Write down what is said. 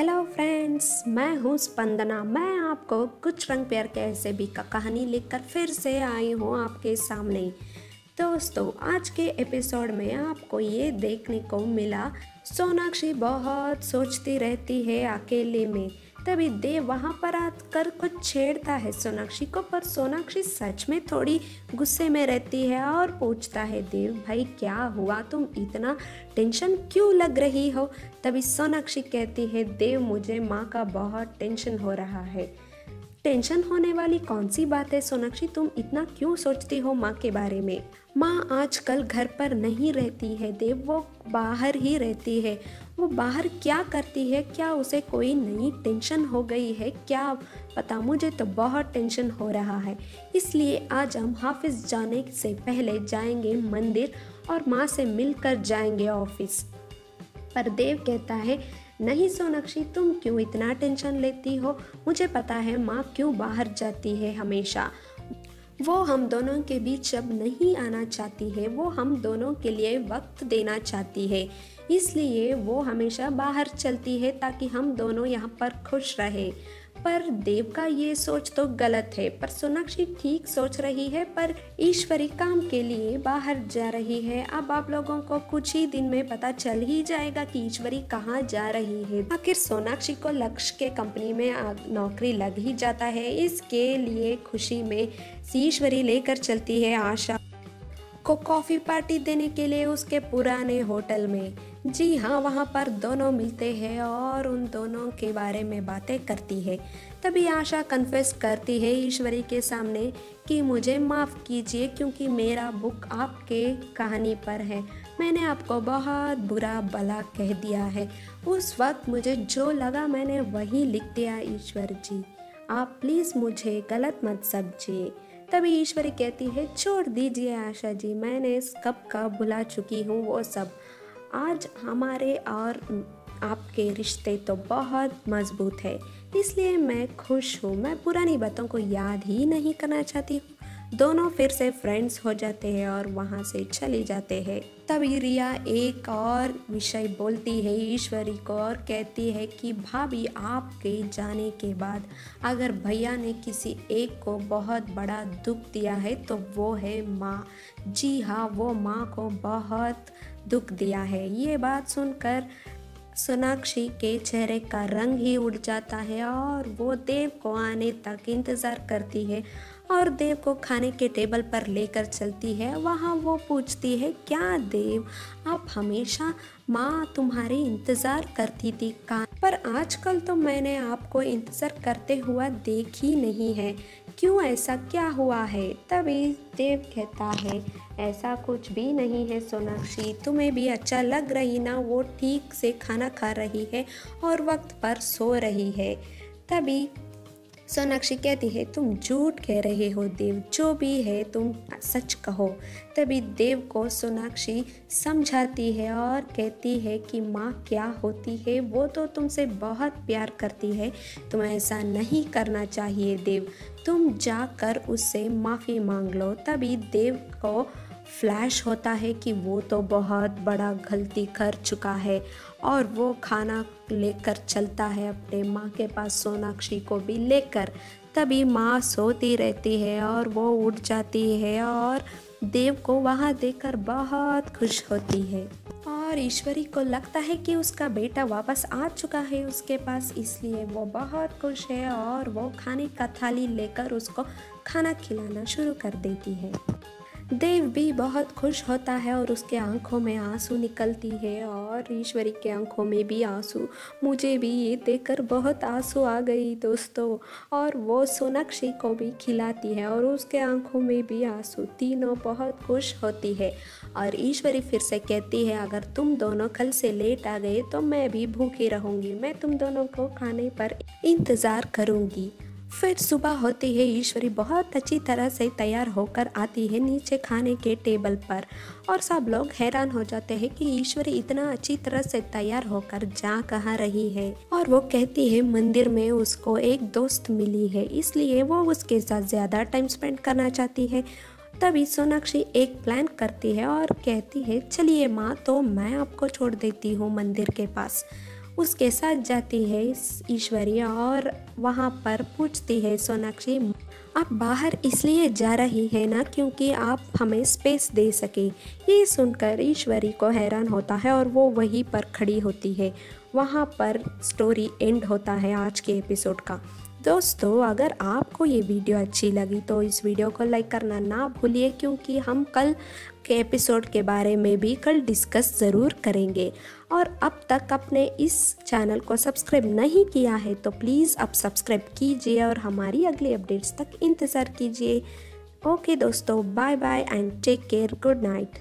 Hello friends, मैं हूँ स्पंदना। मैं आपको कुछ रंग प्यार के ऐसे भी का कहानी लेकर फिर से आई हूँ आपके सामने। दोस्तों, आज के एपिसोड में आपको ये देखने को मिला, सोनाक्षी बहुत सोचती रहती है अकेले में। तभी देव वहाँ पर आकर कुछ छेड़ता है सोनाक्षी को, पर सोनाक्षी सच में थोड़ी गुस्से में रहती है और पूछता है, देव भाई क्या हुआ, तुम इतना टेंशन क्यों लग रही हो। तभी सोनाक्षी कहती है, देव मुझे माँ का बहुत टेंशन हो रहा है। टेंशन होने वाली कौन सी बात है सोनाक्षी, तुम इतना क्यों सोचती हो माँ के बारे में। माँ आजकल घर पर नहीं रहती है देव, वो बाहर ही रहती है। वो बाहर क्या करती है, क्या उसे कोई नई टेंशन हो गई है, क्या पता, मुझे तो बहुत टेंशन हो रहा है। इसलिए आज हम हाफिज जाने से पहले जाएंगे मंदिर और माँ से मिलकर जाएंगे ऑफिस। पर देव कहता है, नहीं सोनाक्षी, तुम क्यों इतना टेंशन लेती हो। मुझे पता है माँ क्यों बाहर जाती है हमेशा। वो हम दोनों के बीच अब नहीं आना चाहती है, वो हम दोनों के लिए वक्त देना चाहती है। इसलिए वो हमेशा बाहर चलती है ताकि हम दोनों यहाँ पर खुश रहे। पर देव का ये सोच तो गलत है, पर सोनाक्षी ठीक सोच रही है। पर ईश्वरी काम के लिए बाहर जा रही है। अब आप लोगों को कुछ ही दिन में पता चल ही जाएगा कि ईश्वरी कहाँ जा रही है। आखिर सोनाक्षी को लक्ष्य के कंपनी में नौकरी लग ही जाता है। इसके लिए खुशी में ईश्वरी लेकर चलती है आशा को कॉफ़ी पार्टी देने के लिए उसके पुराने होटल में। जी हाँ, वहाँ पर दोनों मिलते हैं और उन दोनों के बारे में बातें करती है। तभी आशा कन्फेस करती है ईश्वरी के सामने कि मुझे माफ़ कीजिए, क्योंकि मेरा बुक आपके कहानी पर है। मैंने आपको बहुत बुरा भला कह दिया है। उस वक्त मुझे जो लगा मैंने वही लिख दिया। ईश्वर जी, आप प्लीज़ मुझे गलत मत समझिए। तभी ईश्वरी कहती है, छोड़ दीजिए आशा जी, मैंने कब का भुला चुकी हूँ वो सब। आज हमारे और आपके रिश्ते तो बहुत मजबूत है, इसलिए मैं खुश हूँ। मैं पुरानी बातों को याद ही नहीं करना चाहती हूँ। दोनों फिर से फ्रेंड्स हो जाते हैं और वहाँ से चली जाते हैं। तभी रिया एक और विषय बोलती है ईश्वरी को और कहती है कि भाभी, आपके जाने के बाद अगर भैया ने किसी एक को बहुत बड़ा दुख दिया है तो वो है माँ। जी हाँ, वो माँ को बहुत दुख दिया है। ये बात सुनकर सोनाक्षी के चेहरे का रंग ही उड़ जाता है और वो देव को आने तक इंतज़ार करती है और देव को खाने के टेबल पर लेकर चलती है। वहाँ वो पूछती है, क्या देव, आप हमेशा माँ तुम्हारी इंतज़ार करती थी का, पर आजकल तो मैंने आपको इंतज़ार करते हुआ देख ही नहीं है। क्यों, ऐसा क्या हुआ है। तभी देव कहता है, ऐसा कुछ भी नहीं है सोनाक्षी, तुम्हें भी अच्छा लग रही ना, वो ठीक से खाना खा रही है और वक्त पर सो रही है। तभी सोनाक्षी कहती है, तुम झूठ कह रहे हो देव, जो भी है तुम सच कहो। तभी देव को सोनाक्षी समझाती है और कहती है कि माँ क्या होती है, वो तो तुमसे बहुत प्यार करती है, तुम्हें ऐसा नहीं करना चाहिए देव, तुम जाकर उससे माफ़ी मांग लो। तभी देव को फ्लैश होता है कि वो तो बहुत बड़ा गलती कर चुका है और वो खाना लेकर चलता है अपने माँ के पास, सोनाक्षी को भी लेकर। तभी माँ सोती रहती है और वो उठ जाती है और देव को वहाँ देखकर बहुत खुश होती है और ईश्वरी को लगता है कि उसका बेटा वापस आ चुका है उसके पास, इसलिए वो बहुत खुश है और वो खाने का थाली लेकर उसको खाना खिलाना शुरू कर देती है। देव भी बहुत खुश होता है और उसके आंखों में आंसू निकलती है और ईश्वरी के आंखों में भी आंसू। मुझे भी ये देखकर बहुत आंसू आ गई दोस्तों। और वो सोनाक्षी को भी खिलाती है और उसके आंखों में भी आंसू। तीनों बहुत खुश होती है और ईश्वरी फिर से कहती है, अगर तुम दोनों कल से लेट आ गए तो मैं भी भूखी रहूँगी, मैं तुम दोनों को खाने पर इंतज़ार करूँगी। फिर सुबह होती है, ईश्वरी बहुत अच्छी तरह से तैयार होकर आती है नीचे खाने के टेबल पर और सब लोग हैरान हो जाते हैं कि ईश्वरी इतना अच्छी तरह से तैयार होकर जा कहाँ रही है। और वो कहती है मंदिर में उसको एक दोस्त मिली है, इसलिए वो उसके साथ ज़्यादा टाइम स्पेंड करना चाहती है। तभी सोनाक्षी एक प्लान करती है और कहती है, चलिए माँ, तो मैं आपको छोड़ देती हूँ मंदिर के पास। उसके साथ जाती है ईश्वरी और वहाँ पर पूछती है सोनाक्षी, आप बाहर इसलिए जा रही है ना क्योंकि आप हमें स्पेस दे सके। ये सुनकर ईश्वरी को हैरान होता है और वो वहीं पर खड़ी होती है। वहाँ पर स्टोरी एंड होता है आज के एपिसोड का। दोस्तों, अगर आपको ये वीडियो अच्छी लगी तो इस वीडियो को लाइक करना ना भूलिए, क्योंकि हम कल के एपिसोड के बारे में भी कल डिस्कस ज़रूर करेंगे। और अब तक आपने इस चैनल को सब्सक्राइब नहीं किया है तो प्लीज़ अब सब्सक्राइब कीजिए और हमारी अगली अपडेट्स तक इंतज़ार कीजिए। ओके दोस्तों, bye bye and take care, good night.